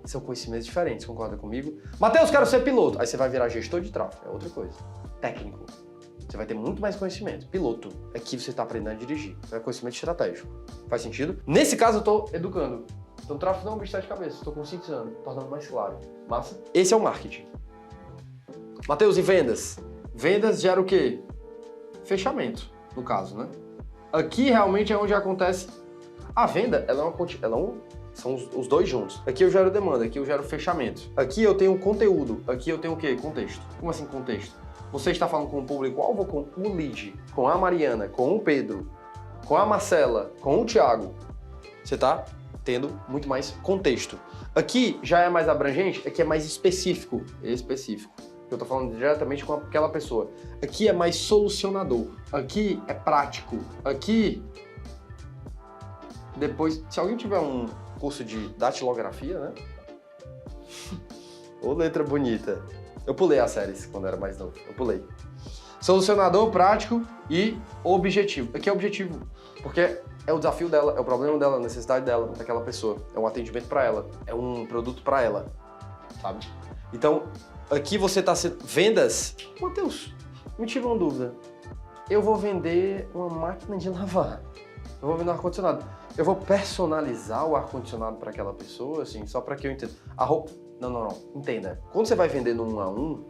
São conhecimentos diferentes, concorda comigo? Matheus, quero ser piloto. Aí você vai virar gestor de tráfego, é outra coisa. Técnico. Você vai ter muito mais conhecimento. Piloto. Aqui você está aprendendo a dirigir. É conhecimento estratégico. Faz sentido? Nesse caso, eu estou educando. Então, tráfego não é um bicho de cabeça, estou conscientizando, tornando mais claro. Massa? Esse é o marketing. Matheus, e vendas? vendas gera o quê? Fechamento, no caso, né? Aqui realmente é onde acontece a venda, são os dois juntos. Aqui eu gero demanda, aqui eu gero fechamento. Aqui eu tenho conteúdo, aqui eu tenho o quê? Contexto. Como assim contexto? Você está falando com o público-alvo, com o lead, com a Mariana, com o Pedro, com a Marcela, com o Thiago. Você está tendo muito mais contexto. Aqui já é mais abrangente, aqui é mais específico. Eu estou falando diretamente com aquela pessoa. Aqui é mais solucionador. Aqui é prático. Aqui, depois, se alguém tiver um curso de datilografia, né? Ô, letra bonita. Eu pulei as séries quando era mais novo. Eu pulei. Solucionador, prático e objetivo. Aqui é objetivo, porque é o desafio dela, é o problema dela, a necessidade dela, daquela pessoa. É um atendimento para ela, é um produto para ela, sabe? Então, aqui você está sendo... Vendas? Matheus, me tira uma dúvida. Eu vou vender uma máquina de lavar. Eu vou vender um ar-condicionado. Eu vou personalizar o ar-condicionado para aquela pessoa, assim, só para que eu entenda. A roupa... Não. Entenda. Quando você vai vender no 1 a 1,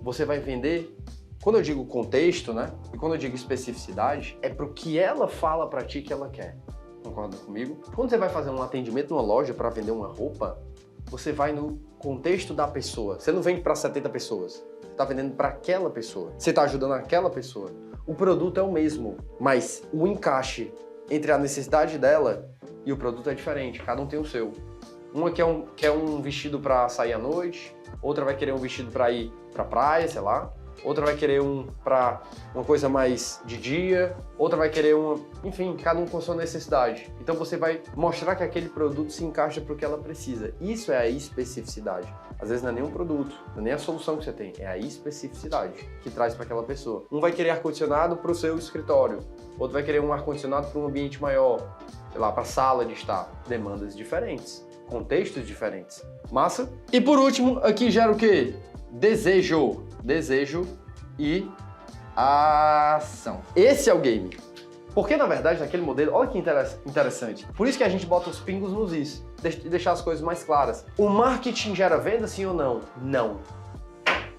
você vai vender... Quando eu digo contexto, né? E quando eu digo especificidade, é pro que ela fala para ti que ela quer. Concorda comigo? Quando você vai fazer um atendimento numa loja para vender uma roupa, você vai no contexto da pessoa. Você não vende para 70 pessoas. Você tá vendendo para aquela pessoa. Você tá ajudando aquela pessoa. O produto é o mesmo, mas o encaixe entre a necessidade dela e o produto é diferente. Cada um tem o seu. Uma quer um vestido para sair à noite, outra vai querer um vestido para ir pra praia, sei lá. Outra vai querer para uma coisa mais de dia, outra vai querer enfim, cada um com sua necessidade. Então você vai mostrar que aquele produto se encaixa para o que ela precisa. Isso é a especificidade. Às vezes não é nem um produto, não é nem a solução que você tem, é a especificidade que traz para aquela pessoa. Um vai querer ar-condicionado para o seu escritório, outro vai querer um ar-condicionado para um ambiente maior, sei lá, para a sala de estar. Demandas diferentes, contextos diferentes. Massa? E por último, aqui gera o quê? Desejo e ação. Esse é o game. Porque, na verdade, naquele modelo, olha que interessante. Por isso que a gente bota os pingos nos is, deixar as coisas mais claras. O marketing gera venda, sim ou não? Não.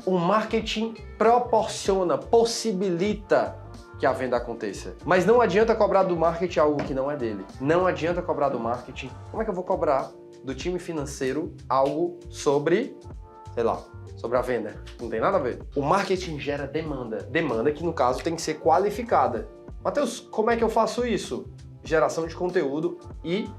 O marketing proporciona, possibilita que a venda aconteça. Mas não adianta cobrar do marketing algo que não é dele. Não adianta cobrar do marketing. Como é que eu vou cobrar do time financeiro algo sobre, sei lá, sobre a venda? Não tem nada a ver. O marketing gera demanda. Demanda que, no caso, tem que ser qualificada. Matheus, como é que eu faço isso? Geração de conteúdo e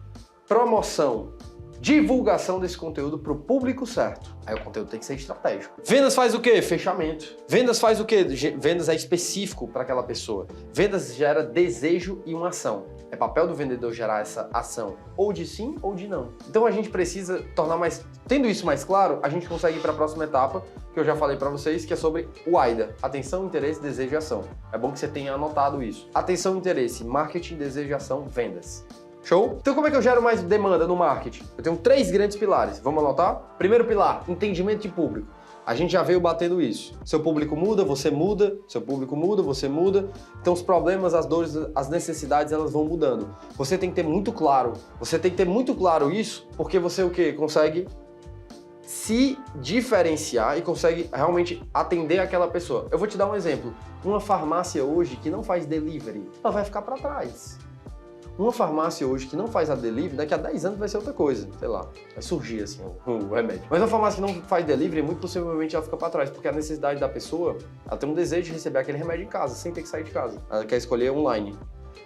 promoção. Divulgação desse conteúdo para o público certo. Aí o conteúdo tem que ser estratégico. Vendas faz o quê? Fechamento. Vendas faz o quê? Vendas é específico para aquela pessoa. Vendas gera desejo e uma ação. É papel do vendedor gerar essa ação, ou de sim ou de não. Então a gente precisa tornar mais... Tendo isso mais claro, a gente consegue ir para a próxima etapa, que eu já falei para vocês, que é sobre o AIDA. Atenção, interesse, desejo e ação. É bom que você tenha anotado isso. Atenção, interesse, marketing, desejo e ação, vendas. Show? Então como é que eu gero mais demanda no marketing? Eu tenho 3 grandes pilares. Vamos anotar? Primeiro pilar, entendimento de público. A gente já veio batendo isso. Seu público muda, você muda. Seu público muda, você muda. Então os problemas, as dores, as necessidades, elas vão mudando. Você tem que ter muito claro. Você tem que ter muito claro isso, porque você o quê? Consegue se diferenciar e consegue realmente atender aquela pessoa. Eu vou te dar um exemplo. Uma farmácia hoje que não faz delivery, ela vai ficar para trás. Uma farmácia hoje que não faz a delivery, daqui a 10 anos vai ser outra coisa, sei lá, vai surgir assim o remédio. Mas uma farmácia que não faz delivery, muito possivelmente ela fica para trás, porque a necessidade da pessoa, ela tem um desejo de receber aquele remédio em casa, sem ter que sair de casa. Ela quer escolher online.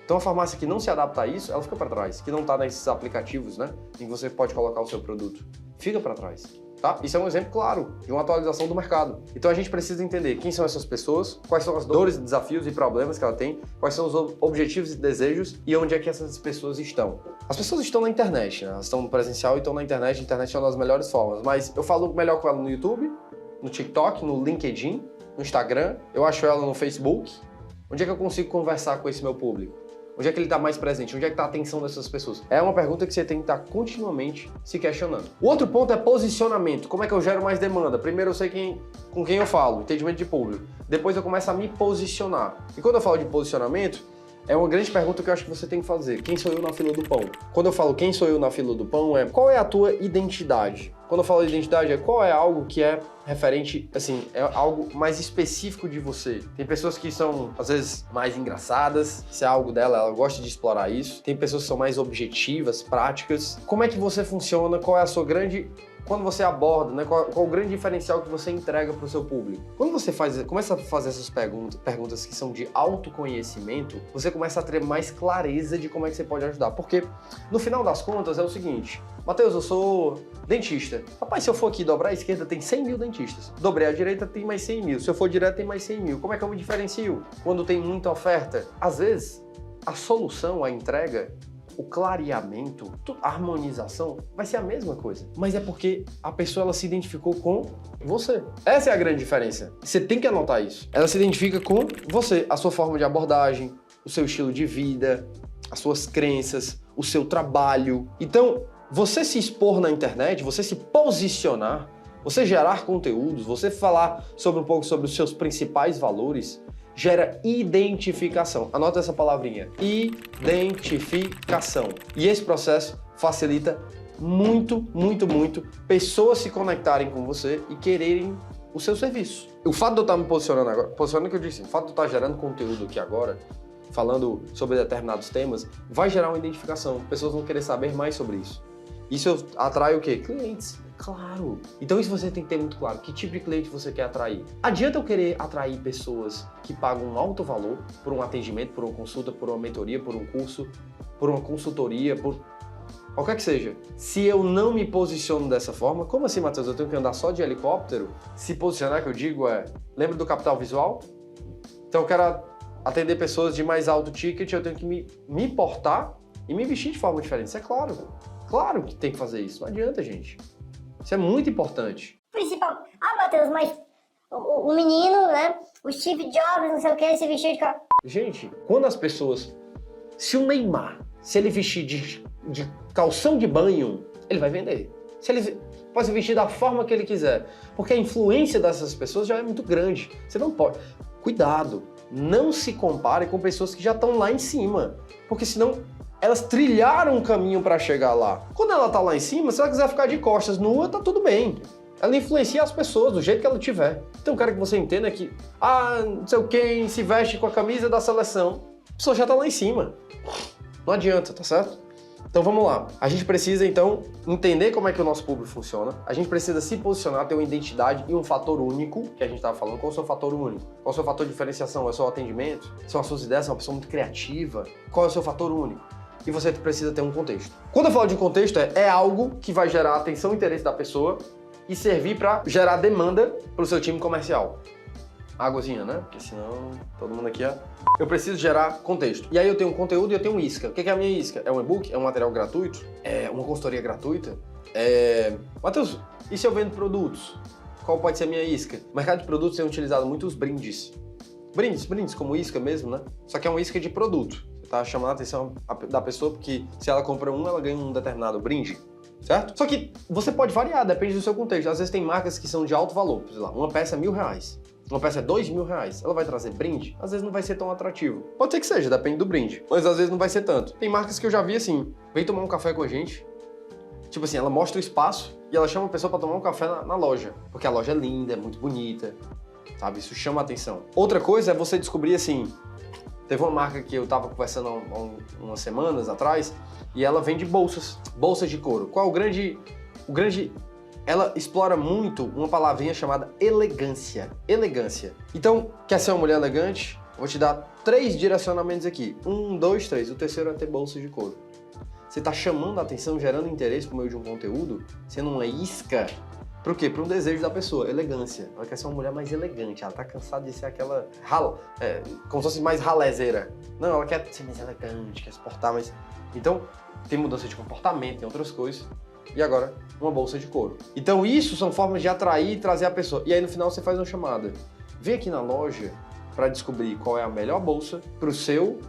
Então a farmácia que não se adapta a isso, ela fica para trás, que não está nesses aplicativos, né, em que você pode colocar o seu produto. Fica para trás. Tá? Isso é um exemplo claro de uma atualização do mercado. Então a gente precisa entender quem são essas pessoas, quais são as dores, desafios e problemas que ela tem, quais são os objetivos e desejos e onde é que essas pessoas estão. As pessoas estão na internet, né? Elas estão no presencial e estão na internet. A internet é uma das melhores formas, mas eu falo melhor com ela no YouTube, no TikTok, no LinkedIn, no Instagram, eu acho ela no Facebook. Onde é que eu consigo conversar com esse meu público? Onde é que ele está mais presente? Onde é que está a atenção dessas pessoas? É uma pergunta que você tem que estar continuamente se questionando. O outro ponto é posicionamento. Como é que eu gero mais demanda? Primeiro eu sei com quem eu falo, entendimento de público. Depois eu começo a me posicionar. E quando eu falo de posicionamento, é uma grande pergunta que eu acho que você tem que fazer. Quem sou eu na fila do pão? Quando eu falo quem sou eu na fila do pão, qual é a tua identidade? Quando eu falo identidade, qual é algo que é referente, assim, é algo mais específico de você. Tem pessoas que são, às vezes, mais engraçadas, se é algo dela, ela gosta de explorar isso. Tem pessoas que são mais objetivas, práticas. Como é que você funciona? Qual é a sua grande... Quando você aborda, né, qual o grande diferencial que você entrega para o seu público? Quando você começa a fazer essas perguntas que são de autoconhecimento, você começa a ter mais clareza de como é que você pode ajudar. Porque, no final das contas, é o seguinte: Matheus, eu sou dentista. Rapaz, se eu for aqui dobrar a esquerda, tem 100 mil dentistas. Dobrei a direita, tem mais 100 mil. Se eu for direto, tem mais 100 mil. Como é que eu me diferencio? Quando tem muita oferta. Às vezes, a solução, a entrega, o clareamento, a harmonização vai ser a mesma coisa. Mas é porque a pessoa ela se identificou com você. Essa é a grande diferença. Você tem que anotar isso. Ela se identifica com você, a sua forma de abordagem, o seu estilo de vida, as suas crenças, o seu trabalho. Então, você se expor na internet, você se posicionar, você gerar conteúdos, você falar um pouco sobre os seus principais valores, gera identificação. Anota essa palavrinha, identificação. E esse processo facilita muito, muito, muito pessoas se conectarem com você e quererem o seu serviço. O fato de eu estar me posicionando agora, posicionando que eu disse, o fato de eu estar gerando conteúdo aqui agora, falando sobre determinados temas, vai gerar uma identificação. Pessoas vão querer saber mais sobre isso. Isso atrai o quê? Clientes. Claro. Então isso você tem que ter muito claro. Que tipo de cliente você quer atrair? Adianta eu querer atrair pessoas que pagam um alto valor por um atendimento, por uma consulta, por uma mentoria, por um curso, por uma consultoria, por qualquer que seja. Se eu não me posiciono dessa forma, como assim, Matheus? Eu tenho que andar só de helicóptero? Se posicionar, que eu digo, lembra do capital visual? Então eu quero atender pessoas de mais alto ticket, eu tenho que me portar e me vestir de forma diferente. Isso é claro. Claro que tem que fazer isso. Não adianta, gente. Isso é muito importante. Principal. Matheus, mas o menino, né? O Steve Jobs, não sei o que, se vestir de cara. Gente, quando as pessoas... Se o Neymar, se ele vestir de calção de banho, ele vai vender. Se ele pode se vestir da forma que ele quiser. Porque a influência dessas pessoas já é muito grande. Você não pode... Cuidado. Não se compare com pessoas que já estão lá em cima. Porque senão... Elas trilharam um caminho para chegar lá. Quando ela tá lá em cima, se ela quiser ficar de costas nua, tá tudo bem. Ela influencia as pessoas do jeito que ela tiver. Então eu quero que você entenda que, não sei quem se veste com a camisa da seleção, a pessoa já tá lá em cima. Não adianta, tá certo? Então vamos lá. A gente precisa, então, entender como é que o nosso público funciona. A gente precisa se posicionar, ter uma identidade e um fator único, que a gente estava falando. Qual é o seu fator único? Qual é o seu fator de diferenciação? É o seu atendimento? São as suas ideias? É uma pessoa muito criativa? Qual é o seu fator único? E você precisa ter um contexto. Quando eu falo de contexto, é algo que vai gerar atenção e interesse da pessoa e servir para gerar demanda para o seu time comercial. Águazinha, né? Porque senão todo mundo aqui Eu preciso gerar contexto. E aí eu tenho um conteúdo e eu tenho um isca. O que é a minha isca? É um e-book? É um material gratuito? É uma consultoria gratuita? Matheus, e se eu vendo produtos? Qual pode ser a minha isca? O mercado de produtos tem utilizado muito os brindes. Brindes como isca mesmo, né? Só que é uma isca de produto. Você tá chamando a atenção da pessoa porque se ela compra ela ganha um determinado brinde, certo? Só que você pode variar, depende do seu contexto. Às vezes tem marcas que são de alto valor, sei lá, uma peça é R$1.000, uma peça é R$2.000. Ela vai trazer brinde? Às vezes não vai ser tão atrativo. Pode ser que seja, depende do brinde, mas às vezes não vai ser tanto. Tem marcas que eu já vi assim, vem tomar um café com a gente, tipo assim, ela mostra o espaço e ela chama a pessoa para tomar um café na loja, porque a loja é linda, é muito bonita, sabe? Isso chama a atenção. Outra coisa é você descobrir assim, teve uma marca que eu tava conversando há umas semanas atrás e ela vende bolsas de couro. Qual o grande... Ela explora muito uma palavrinha chamada elegância. Elegância. Então, quer ser uma mulher elegante? Vou te dar 3 direcionamentos aqui. 1, 2, 3. O terceiro é ter bolsas de couro. Você tá chamando a atenção, gerando interesse por meio de um conteúdo, sendo uma isca. Por quê? Para um desejo da pessoa, elegância. Ela quer ser uma mulher mais elegante, ela tá cansada de ser aquela como se fosse mais ralézeira. Não, ela quer ser mais elegante, quer se portar mais... Então, tem mudança de comportamento, tem outras coisas. E agora, uma bolsa de couro. Então isso são formas de atrair e trazer a pessoa. E aí no final você faz uma chamada. Vem aqui na loja para descobrir qual é a melhor bolsa pro seu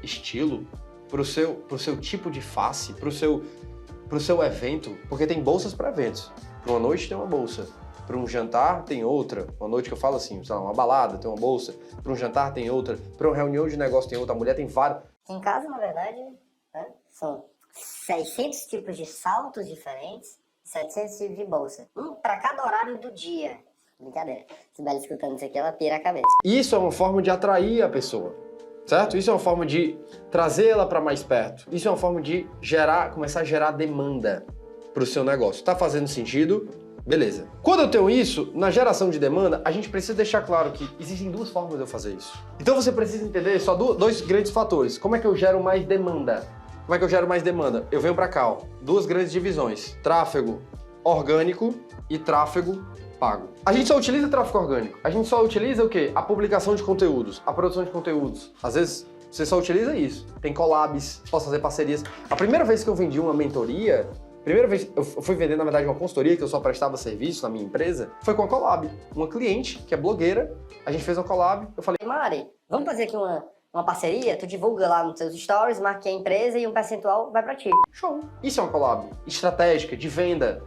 estilo, pro seu tipo de face, pro seu evento, porque tem bolsas para eventos. Para uma noite tem uma bolsa, para um jantar tem outra. Uma noite que eu falo assim, sei lá, uma balada tem uma bolsa, para um jantar tem outra, para uma reunião de negócio tem outra. A mulher tem várias. Em casa, na verdade, né, são 600 tipos de saltos diferentes, 700 tipos de bolsa. Um para cada horário do dia. Brincadeira. Se Bela escutando isso aqui, ela pira a cabeça. Isso é uma forma de atrair a pessoa, certo? Isso é uma forma de trazê-la para mais perto. Isso é uma forma de começar a gerar demanda para o seu negócio. Tá fazendo sentido? Beleza. Quando eu tenho isso, na geração de demanda, a gente precisa deixar claro que existem duas formas de eu fazer isso. Então você precisa entender só dois grandes fatores. Como é que eu gero mais demanda? Como é que eu gero mais demanda? Eu venho para cá, ó, duas grandes divisões. Tráfego orgânico e tráfego pago. A gente só utiliza tráfego orgânico. A gente só utiliza o quê? A publicação de conteúdos, a produção de conteúdos. Às vezes, você só utiliza isso. Tem collabs, posso fazer parcerias. A primeira vez que eu vendi uma mentoria, eu fui vender, na verdade, uma consultoria, que eu só prestava serviço na minha empresa, foi com a collab. Uma cliente, que é blogueira, a gente fez uma collab, eu falei, Mari, vamos fazer aqui uma parceria? Tu divulga lá nos seus stories, marque a empresa e um percentual vai pra ti. show. Isso é uma collab estratégica, de venda.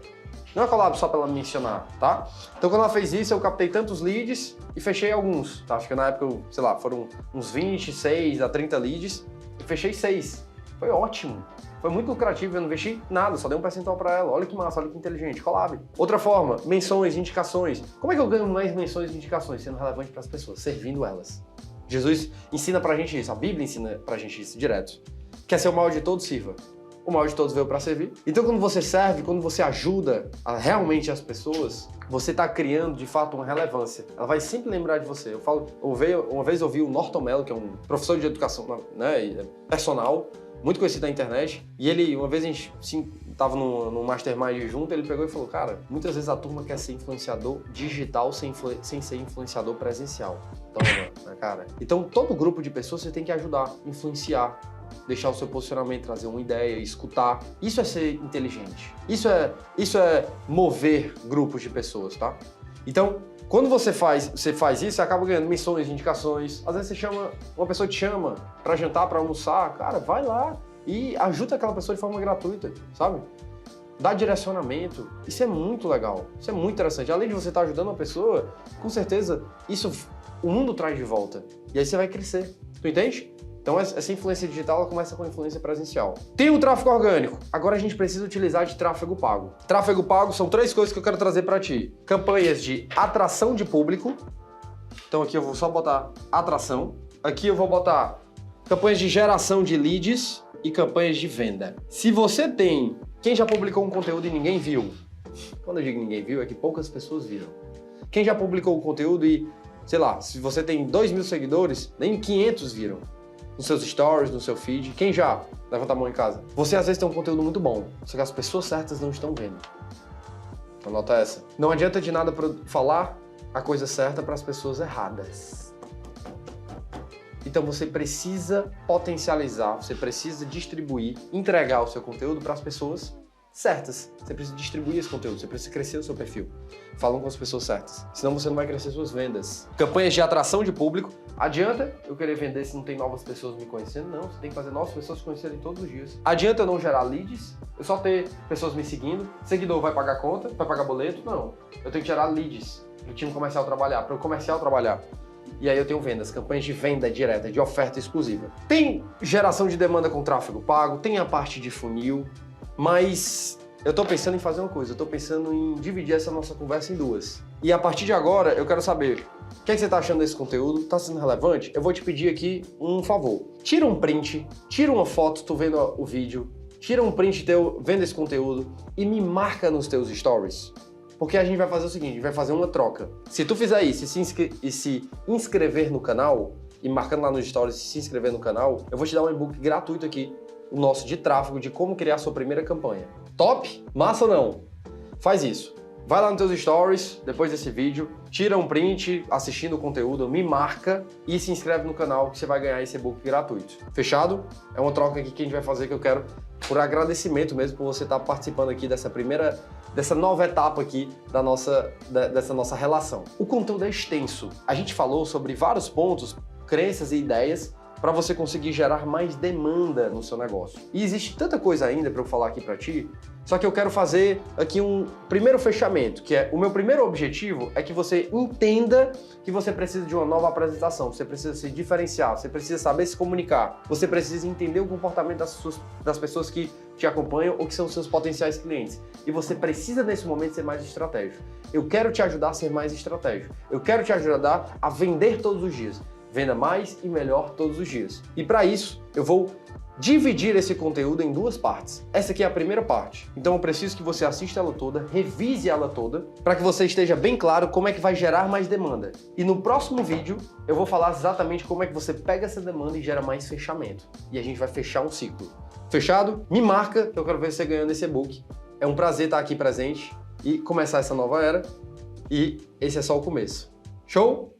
Não é collab só pra ela mencionar, tá? Então quando ela fez isso, eu captei tantos leads e fechei alguns, tá? Acho que na época, sei lá, foram uns 26 a 30 leads e fechei 6. Foi ótimo. Foi muito lucrativo, eu não investi nada, só dei um percentual pra ela. Olha que massa, olha que inteligente, collab. Outra forma, menções, indicações. Como é que eu ganho mais menções e indicações? Sendo relevante pras pessoas, servindo elas. Jesus ensina pra gente isso, a Bíblia ensina pra gente isso direto. Quer ser o maior de todos, sirva. O maior de todos veio para servir. Então, quando você serve, quando você ajuda realmente as pessoas, você está criando, de fato, uma relevância. Ela vai sempre lembrar de você. Uma vez eu ouvi o Norton Mello, que é um professor de educação, né, personal, muito conhecido na internet, e ele, uma vez a gente estava no mastermind junto, ele pegou e falou, cara, muitas vezes a turma quer ser influenciador digital sem ser influenciador presencial. Toma, na cara. Então, todo grupo de pessoas você tem que ajudar, influenciar, deixar o seu posicionamento, trazer uma ideia, escutar. Isso é ser inteligente. Isso é mover grupos de pessoas, tá? Então, quando você faz isso, você acaba ganhando missões, indicações. Às vezes uma pessoa te chama pra jantar, pra almoçar. Cara, vai lá e ajuda aquela pessoa de forma gratuita, sabe? Dá direcionamento. Isso é muito legal. Isso é muito interessante. Além de você estar ajudando uma pessoa, com certeza, o mundo traz de volta. E aí você vai crescer. Tu entende? Então essa influência digital ela começa com a influência presencial. Tem o tráfego orgânico. Agora a gente precisa utilizar de tráfego pago. Tráfego pago são 3 coisas que eu quero trazer para ti. Campanhas de atração de público. Então aqui eu vou só botar atração. Aqui eu vou botar campanhas de geração de leads e campanhas de venda. Se você tem... Quem já publicou um conteúdo e ninguém viu? Quando eu digo ninguém viu, é que poucas pessoas viram. Quem já publicou um conteúdo e, sei lá, se você tem 2.000 seguidores, nem 500 viram. Nos seus stories, no seu feed. Quem já? Levanta a mão em casa. Você às vezes tem um conteúdo muito bom, só que as pessoas certas não estão vendo. Anota essa. Não adianta de nada falar a coisa certa para as pessoas erradas. Então você precisa potencializar, você precisa distribuir, entregar o seu conteúdo para as pessoas certas. Você precisa distribuir esse conteúdo, você precisa crescer o seu perfil. Falam com as pessoas certas. Senão você não vai crescer suas vendas. Campanhas de atração de público. Adianta eu querer vender se não tem novas pessoas me conhecendo? Não, você tem que fazer novas pessoas se conhecerem todos os dias. Adianta eu não gerar leads? Eu só ter pessoas me seguindo? Seguidor vai pagar conta? Vai pagar boleto? Não. Eu tenho que gerar leads para o time comercial trabalhar, para o comercial trabalhar. E aí eu tenho vendas, campanhas de venda direta, de oferta exclusiva. Tem geração de demanda com tráfego pago, tem a parte de funil, mas eu tô pensando em fazer uma coisa, eu tô pensando em dividir essa nossa conversa em duas. E a partir de agora, eu quero saber, o que é que você tá achando desse conteúdo? Tá sendo relevante? Eu vou te pedir aqui um favor. Tira um print, tira uma foto, tu vendo o vídeo, tira um print teu vendo esse conteúdo e me marca nos teus stories. Porque a gente vai fazer o seguinte, a gente vai fazer uma troca. Se tu fizer isso e se inscrever no canal, e marcando lá nos stories se inscrever no canal, eu vou te dar um e-book gratuito aqui, o nosso de tráfego, de como criar a sua primeira campanha. Top? Massa ou não? Faz isso. Vai lá nos teus stories, depois desse vídeo, tira um print assistindo o conteúdo, me marca e se inscreve no canal que você vai ganhar esse e-book gratuito. Fechado? É uma troca aqui que a gente vai fazer que eu quero por agradecimento mesmo por você estar participando aqui dessa nova etapa aqui dessa nossa relação. O conteúdo é extenso. A gente falou sobre vários pontos, crenças e ideias para você conseguir gerar mais demanda no seu negócio. E existe tanta coisa ainda para eu falar aqui para ti, Só que eu quero fazer aqui um primeiro fechamento, que é o meu primeiro objetivo é que você entenda que você precisa de uma nova apresentação, você precisa se diferenciar, você precisa saber se comunicar, você precisa entender o comportamento das pessoas que te acompanham ou que são seus potenciais clientes. E você precisa, nesse momento, ser mais estratégico. Eu quero te ajudar a ser mais estratégico. Eu quero te ajudar a vender todos os dias. Venda mais e melhor todos os dias. E para isso, eu vou dividir esse conteúdo em duas partes. Essa aqui é a primeira parte. Então eu preciso que você assista ela toda, revise ela toda, para que você esteja bem claro como é que vai gerar mais demanda. E no próximo vídeo, eu vou falar exatamente como é que você pega essa demanda e gera mais fechamento. E a gente vai fechar um ciclo. Fechado? Me marca, que eu quero ver você ganhando esse e-book. É um prazer estar aqui presente e começar essa nova era. E esse é só o começo. Show?